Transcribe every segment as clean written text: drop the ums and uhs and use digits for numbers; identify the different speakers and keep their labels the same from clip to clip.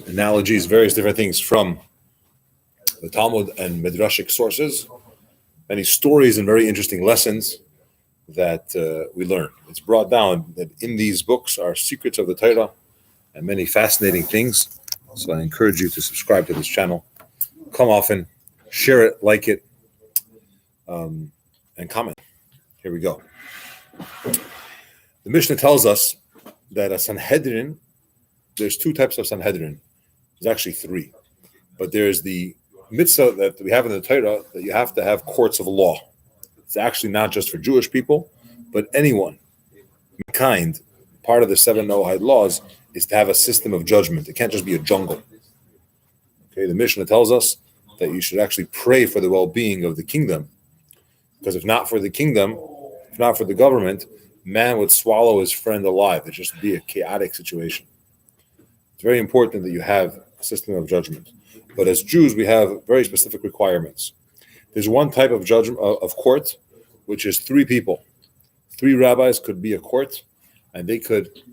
Speaker 1: analogies, various different things from the Talmud and Midrashic sources, many stories and very interesting lessons that we learn. It's brought down that in these books are secrets of the Torah and many fascinating things. So I encourage you to subscribe to this channel, come often, share it, like it, and comment. Here we go. The Mishnah tells us that a Sanhedrin, there's two types of Sanhedrin. There's actually three. But there's the mitzvah that we have in the Torah that you have to have courts of law. It's actually not just for Jewish people, but anyone, mankind. Part of the 7 Noahide laws is to have a system of judgment. It can't just be a jungle. Okay, the Mishnah tells us that you should actually pray for the well-being of the kingdom, because if not for the kingdom, if not for the government, man would swallow his friend alive. It'd just be a chaotic situation. It's very important that you have a system of judgment. But as Jews, we have very specific requirements. There's one type of judgment of court, which is 3 people. 3 rabbis could be a court, and they could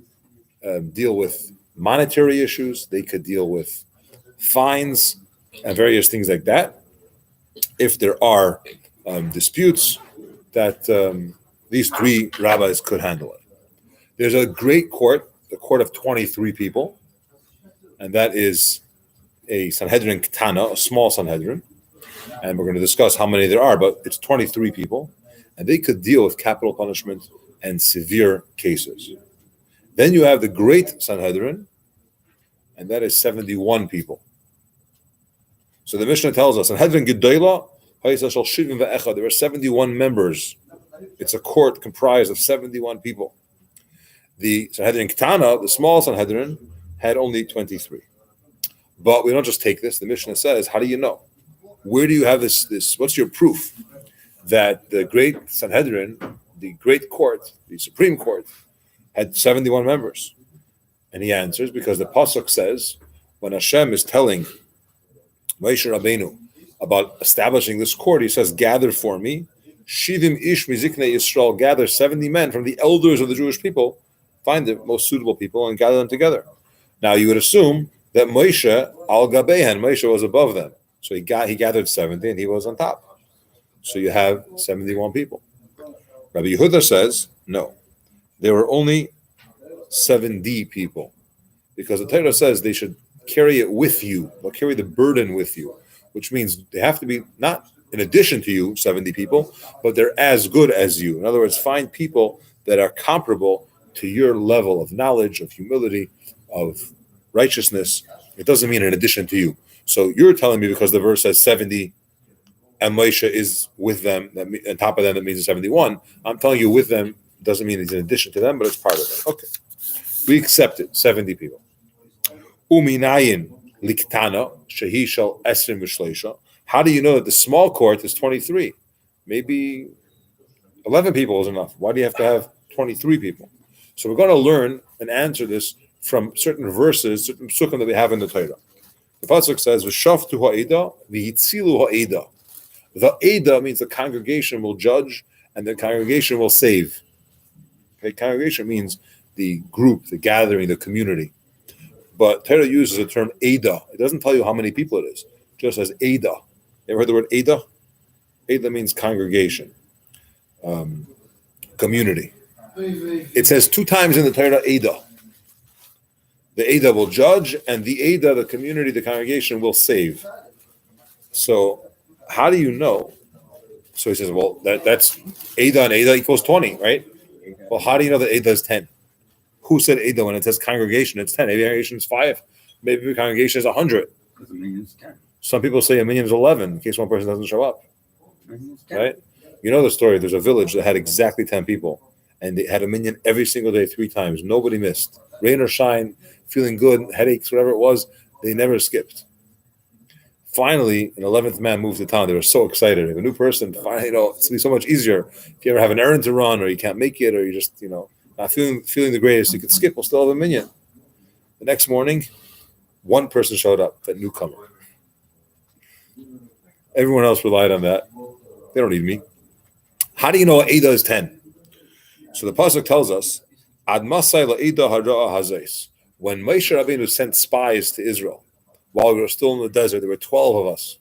Speaker 1: deal with monetary issues. They could deal with fines and various things like that. If there are disputes, that these 3 rabbis could handle it. There's a great court, the court of 23 people, and that is a Sanhedrin Ketana, a small Sanhedrin, and we're going to discuss how many there are, but it's 23 people, and they could deal with capital punishment and severe cases. Then you have the great Sanhedrin, and that is 71 people. So the Mishnah tells us, Sanhedrin Gedola, there are 71 members. It's a court comprised of 71 people. The Sanhedrin Ketana, the small Sanhedrin, had only 23. But we don't just take this. The Mishnah says, how do you know? Where do you have this? What's your proof that the great Sanhedrin, the great court, the Supreme Court, had 71 members? And he answers, because the Pasuk says, when Hashem is telling Moshe Rabbeinu about establishing this court, he says, gather for me, Shivim Ish Miziknei Yisrael, gather 70 men from the elders of the Jewish people, find the most suitable people and gather them together. Now you would assume that Moshe al Gabehen, Moshe was above them. So he gathered 70 and he was on top. So you have 71 people. Rabbi Yehuda says, no, there were only 70 people, because the Torah says they should carry it with you, or carry the burden with you, which means they have to be not in addition to you, 70 people, but they're as good as you. In other words, find people that are comparable to your level of knowledge, of humility, of righteousness. It doesn't mean in addition to you. So you're telling me because the verse says 70 and Moshe is with them, that on top of them, that means 71. I'm telling you with them doesn't mean it's in addition to them, but it's part of it. Okay. We accept it, 70 people. Uminayin liktana shehi shel esrim v'shleisha. How do you know that the small court is 23? Maybe 11 people is enough. Why do you have to have 23 people? So we're going to learn and answer this from certain verses, certain psukim that we have in the Torah. The pasuk says, "V'shaftu ha'eda, v'hitzilu ha'eda." The Eda means the congregation will judge and the congregation will save. Okay, congregation means the group, the gathering, the community. But Torah uses the term Eda. It doesn't tell you how many people it is. It just says Eda. You ever heard the word Eda? Eda means congregation, community. It says 2 times in the Torah Eda. The Eda will judge, and the Eda, the community, the congregation, will save. So how do you know? So he says, well, that's Eda and Eda equals 20, right? Well, how do you know that Eda is 10? Who said Eda when it says congregation? It's 10. Maybe congregation is 5. Maybe the congregation is 100. Some people say a minyan is 11 in case one person doesn't show up. Right? You know the story. There's a village that had exactly 10 people, and they had a minyan every single day 3 times. Nobody missed. Rain or shine, feeling good, headaches, whatever it was, they never skipped. Finally, an 11th man moved to town. They were so excited. If a new person, it's going to be so much easier. If you ever have an errand to run, or you can't make it, or you just, not feeling the greatest, you could skip. We'll still have a minyan. The next morning, 1 person showed up, that newcomer. Everyone else relied on that. They don't need me. How do you know Eda is 10? So the pasuk tells us, Ad masai la'eda hara'a hazais. When Moshe Rabbeinu sent spies to Israel, while we were still in the desert, there were 12 of us,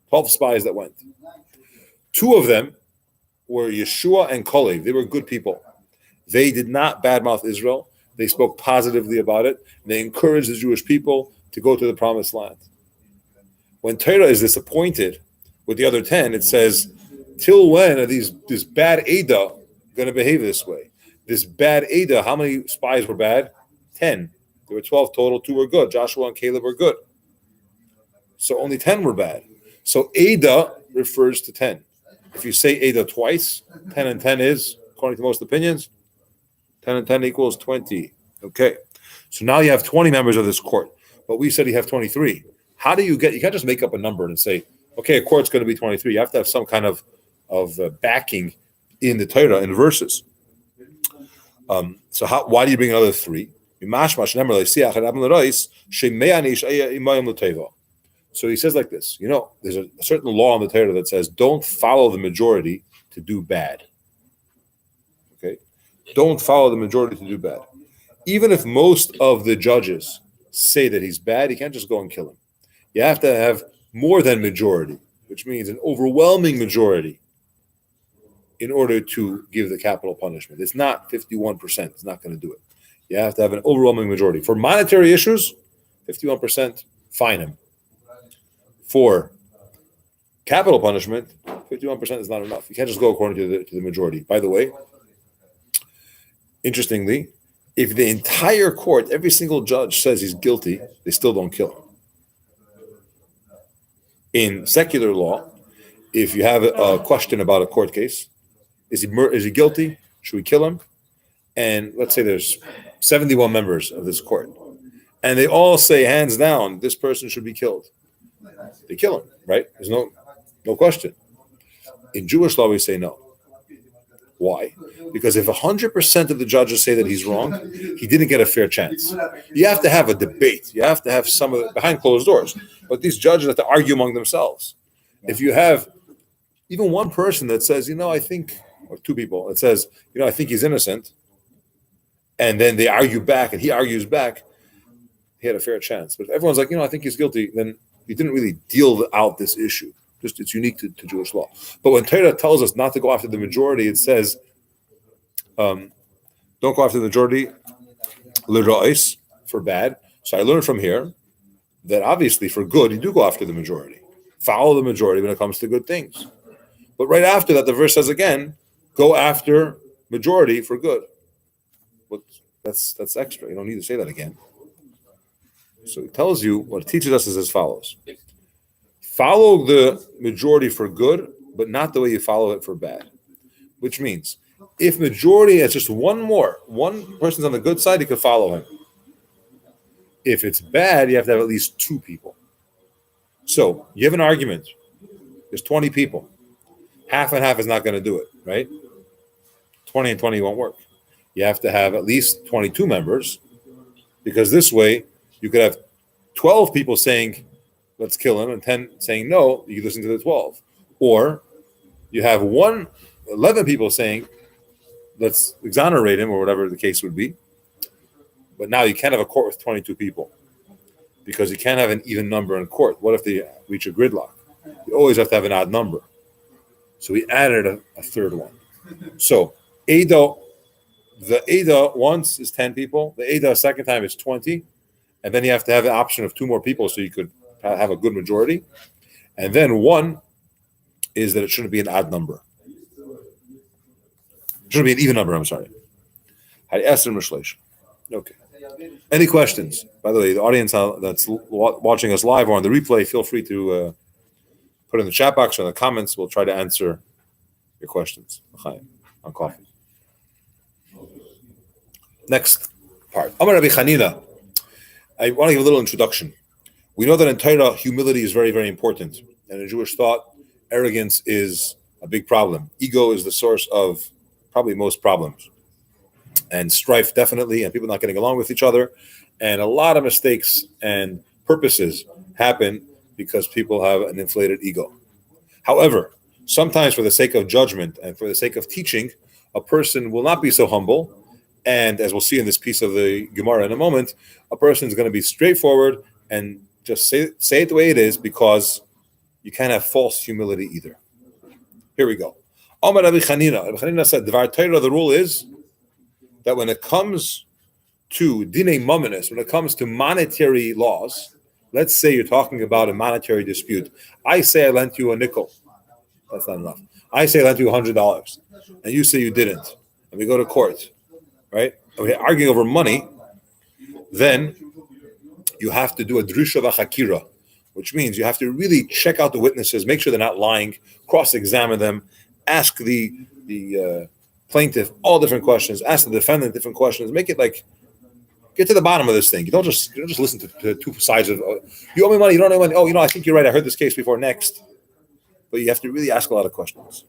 Speaker 1: 12 spies that went. 2 of them were Yeshua and Kalev. They were good people. They did not badmouth Israel. They spoke positively about it. And they encouraged the Jewish people to go to the promised land. When Torah is disappointed with the other 10, it says, till when are this bad Ada going to behave this way? This bad Ada, how many spies were bad? 10. There were 12 total. 2 were good. Joshua and Caleb were good. So only 10 were bad. So Ada refers to 10. If you say Ada twice, 10 and 10 is, according to most opinions, 10 and 10 equals 20. Okay. So now you have 20 members of this court. But we said you have 23. How do you can't just make up a number and say, okay, a court's going to be 23. You have to have some kind of backing in the Torah, in verses. So why do you bring another 3? So he says like this, there's a certain law in the Torah that says don't follow the majority to do bad. Okay? Don't follow the majority to do bad. Even if most of the judges say that he's bad, you can't just go and kill him. You have to have more than majority, which means an overwhelming majority in order to give the capital punishment. It's not 51%. It's not going to do it. You have to have an overwhelming majority. For monetary issues, 51%, fine him. For capital punishment, 51% is not enough. You can't just go according to the majority. By the way, interestingly, if the entire court, every single judge says he's guilty, they still don't kill him. In secular law, if you have a question about a court case, is he guilty? Should we kill him? And let's say there's 71 members of this court, and they all say hands down, this person should be killed. They kill him, right? There's no question. In Jewish law, we say no. Why? Because if 100% of the judges say that he's wrong, he didn't get a fair chance. You have to have a debate. You have to have some of it behind closed doors. But these judges have to argue among themselves. If you have even one person that says, I think, or 2 people that says, I think he's innocent, and then they argue back and he argues back, he had a fair chance. But if everyone's like, I think he's guilty, then you didn't really deal out this issue. Just it's unique to Jewish law. But when Torah tells us not to go after the majority, it says, don't go after the majority, l'ra'is, for bad. So I learned from here that obviously for good, you do go after the majority. Follow the majority when it comes to good things. But right after that, the verse says again, go after majority for good. But that's extra. You don't need to say that again. So it tells you, what it teaches us is as follows. Follow the majority for good, but not the way you follow it for bad. Which means, if majority has just one person's on the good side, you can follow him. If it's bad, you have to have at least 2 people. So, you have an argument. There's 20 people. Half and half is not going to do it, right? 20 and 20 won't work. You have to have at least 22 members, because this way, you could have 12 people saying, let's kill him, and 10 saying no, you listen to the 12. Or you have 11 people saying, let's exonerate him, or whatever the case would be. But now you can't have a court with 22 people, because you can't have an even number in court. What if they reach a gridlock? You always have to have an odd number. So we added a third one. So the Ada once is 10 people. The Ada a second time is 20. And then you have to have the option of 2 more people so you could have a good majority. And then 1 is that it shouldn't be an odd number. It shouldn't be an even number, I'm sorry. Okay. Any questions? By the way, the audience that's watching us live or on the replay, feel free to put in the chat box or in the comments. We'll try to answer your questions on coffee. Next part. Amar Rabbi Chanina. I want to give a little introduction. We know that in Torah, humility is very, very important. And in Jewish thought, arrogance is a big problem. Ego is the source of probably most problems. And strife, definitely, and people not getting along with each other. And a lot of mistakes and purposes happen because people have an inflated ego. However, sometimes for the sake of judgment and for the sake of teaching, a person will not be so humble And as we'll see in this piece of the Gemara in a moment, a person is going to be straightforward and just say it the way it is, because you can't have false humility either. Here we go. Amar Rabbi Chanina. Rabbi Chanina said, Dvar Torah, the rule is that when it comes to dinei mamanis, when it comes to monetary laws, let's say you're talking about a monetary dispute. I say I lent you a nickel. That's not enough. I say I lent you $100, and you say you didn't, and we go to court, right? And we're arguing over money. Then you have to do a drusha v'chakira, which means you have to really check out the witnesses, make sure they're not lying, cross-examine them, ask the plaintiff all different questions, ask the defendant different questions, make it like, get to the bottom of this thing. You don't just listen to two sides of, you owe me money, you don't owe me money. Oh, I think you're right. I heard this case before. Next. But you have to really ask a lot of questions.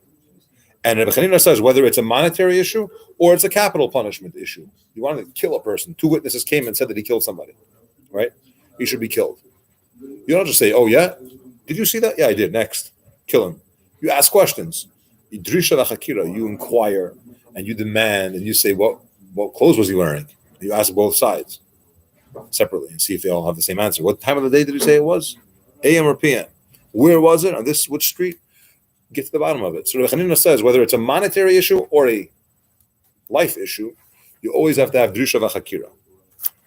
Speaker 1: And Rabbi Chanina says whether it's a monetary issue or it's a capital punishment issue. You wanted to kill a person. Two witnesses came and said that he killed somebody, right? He should be killed. You don't just say, oh, yeah? Did you see that? Yeah, I did. Next. Kill him. You ask questions. You inquire and you demand and you say, what clothes was he wearing? You ask both sides separately and see if they all have the same answer. What time of the day did you say it was? AM or PM? Where was it? On which street? Get to the bottom of it. So Rabbi Chanina says whether it's a monetary issue or a life issue, you always have to have drusha v'chakira.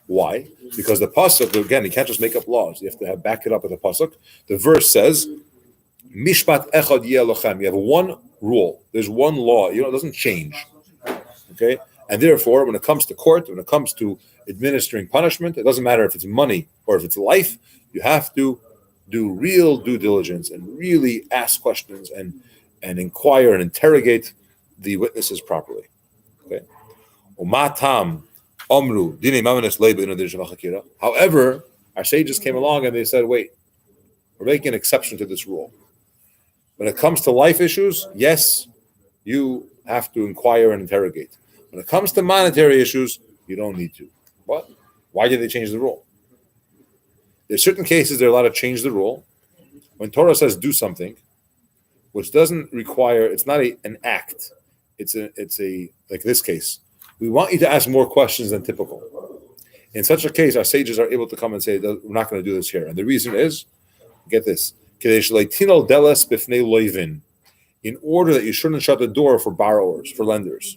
Speaker 1: Why? Because the pasuk, again, you can't just make up laws. You have to back it up with a pasuk. The verse says, "Mishpat echad yeh lochem." You have one rule. There's one law. It doesn't change. Okay. And therefore, when it comes to court, when it comes to administering punishment, it doesn't matter if it's money or if it's life, you have to do real due diligence and really ask questions and inquire and interrogate the witnesses properly. Okay. However, our sages came along and they said, wait, we're making an exception to this rule. When it comes to life issues, yes, you have to inquire and interrogate. When it comes to monetary issues, you don't need to. What? Why did they change the rule? There's certain cases they're allowed to change the rule. When Torah says do something, which doesn't require, it's not an act. It's a like this case. We want you to ask more questions than typical. In such a case, our sages are able to come and say, we're not going to do this here. And the reason is, get this, in order that you shouldn't shut the door for borrowers, for lenders.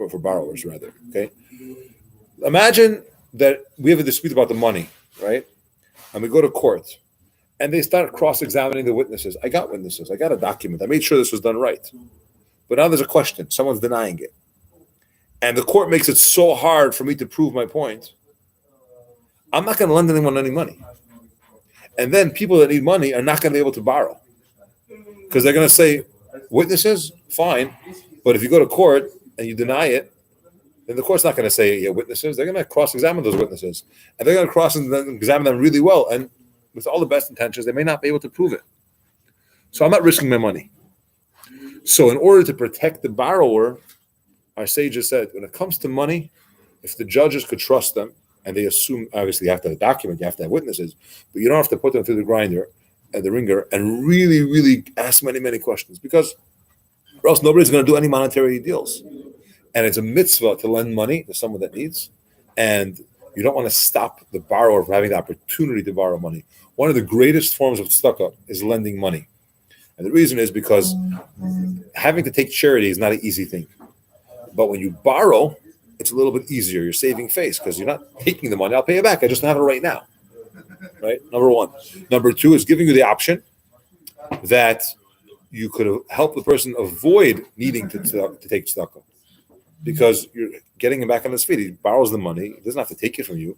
Speaker 1: For borrowers, rather. Okay. Imagine that we have a dispute about the money, right? And we go to court, and they start cross-examining the witnesses. I got witnesses. I got a document. I made sure this was done right. But now there's a question. Someone's denying it, and the court makes it so hard for me to prove my point. I'm not going to lend anyone any money, and then people that need money are not going to be able to borrow because they're going to say, witnesses, fine, but if you go to court and you deny it, then the court's not going to say, yeah, witnesses. They're going to cross-examine those witnesses. And they're going to cross-examine them really well. And with all the best intentions, they may not be able to prove it. So I'm not risking my money. So in order to protect the borrower, our sages said, when it comes to money, if the judges could trust them, and they assume, obviously, you have to have a document, you have to have witnesses, but you don't have to put them through the grinder and the ringer and really, really ask many, many questions, because or else nobody's going to do any monetary deals. And it's a mitzvah to lend money to someone that needs. And you don't want to stop the borrower from having the opportunity to borrow money. One of the greatest forms of tzedakah is lending money. And the reason is because having to take charity is not an easy thing. But when you borrow, it's a little bit easier. You're saving face because you're not taking the money. I'll pay you back. I just don't have it right now. Right? Number one. Number two is giving you the option that you could help the person avoid needing to take tzedakah, because you're getting him back on his feet. He borrows the money; he doesn't have to take it from you,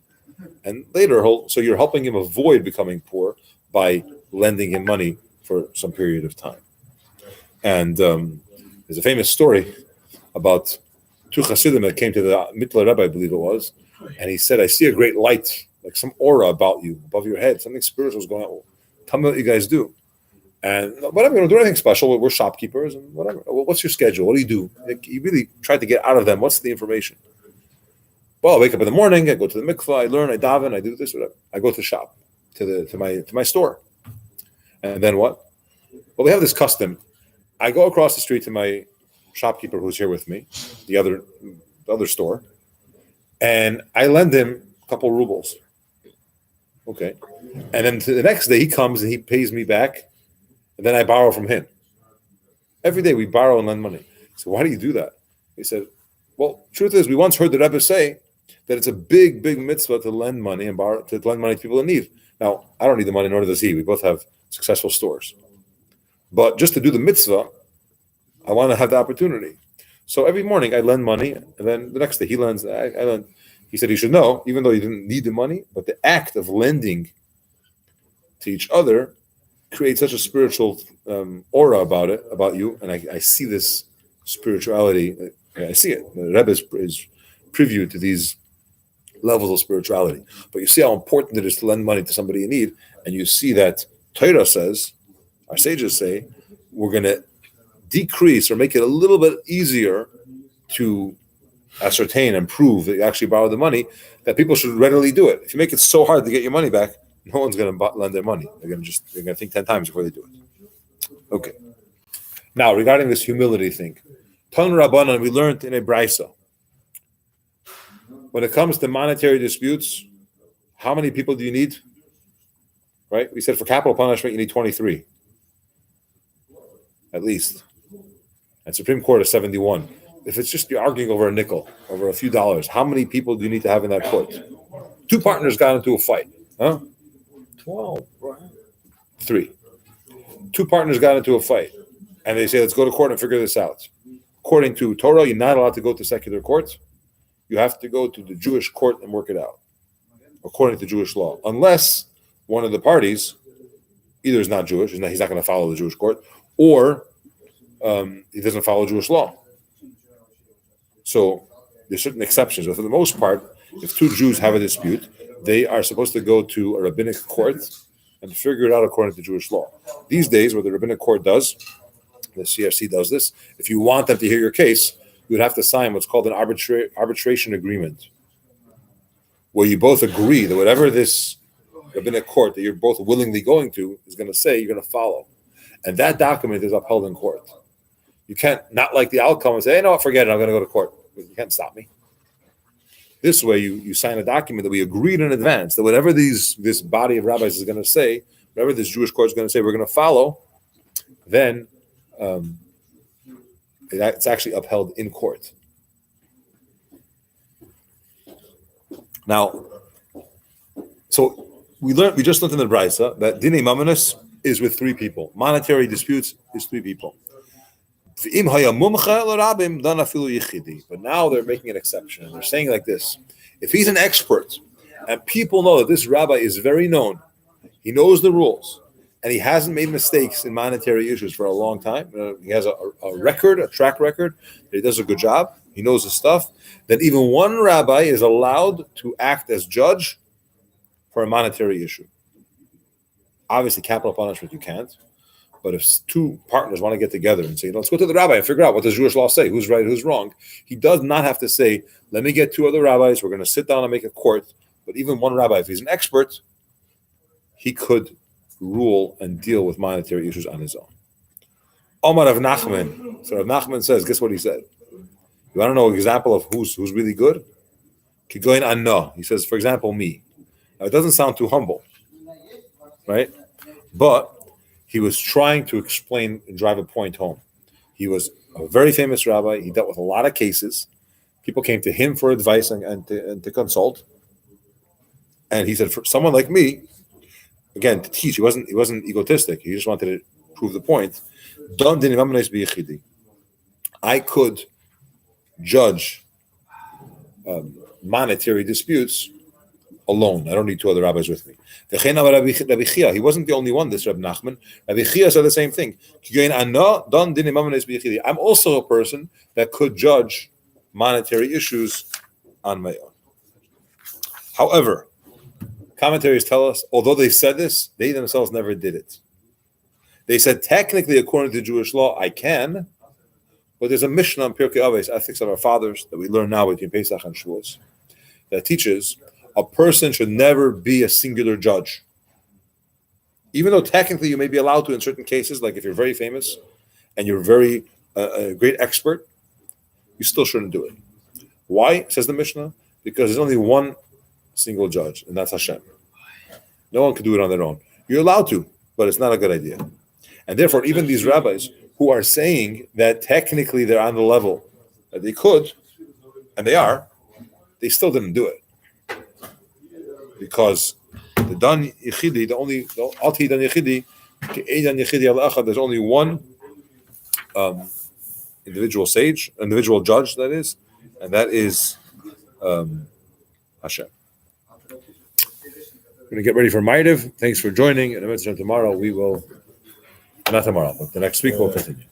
Speaker 1: and later, so you're helping him avoid becoming poor by lending him money for some period of time. And there's a famous story about two Hasidim that came to the Mitla Rabbi, I believe it was, and he said, "I see a great light, like some aura about you, above your head. Something spiritual is going on. Tell me what you guys do." And whatever, we don't do anything special. We're shopkeepers and whatever. What's your schedule? What do you do? Like, you really tried to get out of them. What's the information? Well, I wake up in the morning. I go to the mikvah. I learn. I daven. I do this. Whatever. I go to the shop, to my store. And then what? Well, we have this custom. I go across the street to my shopkeeper who's here with me, the other the other store, and I lend him a couple rubles. Okay. And then the next day he comes and he pays me back, and then I borrow from him. Every day we borrow and lend money. So why do you do that? He said, well, truth is, we once heard the Rebbe say that it's a big, big mitzvah to lend money and borrow, to lend money to people in need. Now, I don't need the money, nor does he. We both have successful stores. But just to do the mitzvah, I want to have the opportunity. So every morning I lend money, and then the next day he lends. I lend. He said you should know, even though you didn't need the money, but the act of lending to each other creates such a spiritual aura about you, and I see this spirituality. I see it. The Rebbe is preview to these levels of spirituality. But you see how important it is to lend money to somebody in need, and you see that Torah says, our sages say, we're going to decrease or make it a little bit easier to ascertain and prove that you actually borrowed the money, that people should readily do it. If you make it so hard to get your money back, no one's going to lend their money. They're going to think 10 times before they do it. Okay. Now, regarding this humility thing, Talmud Rabbanan, we learned in a brisa, when it comes to monetary disputes, how many people do you need? Right? We said for capital punishment, you need 23. At least. And Supreme Court is 71. If it's just you're arguing over a nickel, over a few dollars, how many people do you need to have in that court? Two partners got into a fight. Huh? 12. 3. Two partners got into a fight. And they say, let's go to court and figure this out. According to Torah, you're not allowed to go to secular courts. You have to go to the Jewish court and work it out, according to Jewish law. Unless one of the parties either is not Jewish, he's not going to follow the Jewish court, or he doesn't follow Jewish law. So there's certain exceptions, but for the most part, if two Jews have a dispute, they are supposed to go to a rabbinic court and figure it out according to Jewish law. These days, what the rabbinic court does, the CRC does this, if you want them to hear your case, you would have to sign what's called an arbitration agreement, where you both agree that whatever this rabbinic court that you're both willingly going to is going to say, you're going to follow. And that document is upheld in court. You can't not like the outcome and say, hey, no, forget it, I'm going to go to court. You can't stop me. This way, you sign a document that we agreed in advance that whatever this body of rabbis is going to say, whatever this Jewish court is going to say, we're going to follow, then it's actually upheld in court. Now, so we just learned in the Brisa that Dinei Mamonos is with 3 people. Monetary disputes is 3 people. But now they're making an exception. They're saying like this: if he's an expert and people know that this rabbi is very known, he knows the rules, and he hasn't made mistakes in monetary issues for a long time, he has a track record, that he does a good job, he knows his stuff, then even one rabbi is allowed to act as judge for a monetary issue. Obviously, capital punishment you can't. But if 2 partners want to get together and say, let's go to the rabbi and figure out what does Jewish law say, who's right, who's wrong, he does not have to say, let me get 2 other rabbis, we're going to sit down and make a court. But even one rabbi, if he's an expert, he could rule and deal with monetary issues on his own. Omar Rav Nachman. So Rav Nachman says, guess what he said? You want to know an example of who's really good? Kigoin Anno. He says, for example, me. Now, it doesn't sound too humble, right? But he was trying to explain and drive a point home. He was a very famous rabbi. He dealt with a lot of cases. People came to him for advice and to consult. And he said, for someone like me, again, to teach, he wasn't egotistic. He just wanted to prove the point. I could judge monetary disputes alone. I don't need 2 other rabbis with me. He wasn't the only one, this Rabbi Nachman. Rabbi Chia said the same thing. I'm also a person that could judge monetary issues on my own. However, commentaries tell us, although they said this, they themselves never did it. They said, technically, according to Jewish law, I can, but there's a Mishnah on Pirkei Avos, Ethics of Our Fathers, that we learn now between Pesach and Shavuos, that teaches a person should never be a singular judge. Even though technically you may be allowed to in certain cases, like if you're very famous and you're very a great expert, you still shouldn't do it. Why, says the Mishnah? Because there's only one single judge, and that's Hashem. No one can do it on their own. You're allowed to, but it's not a good idea. And therefore, even these rabbis who are saying that technically they're on the level that they could, and they are, they still didn't do it. Because the Dan Yechidi, the Ati Dan Yechidi, Dan Yechidi al Achad, there's only one individual judge, that is, and that is Hashem. We're going to get ready for Maariv. Thanks for joining. And tomorrow we will, not tomorrow, but the next week we'll continue.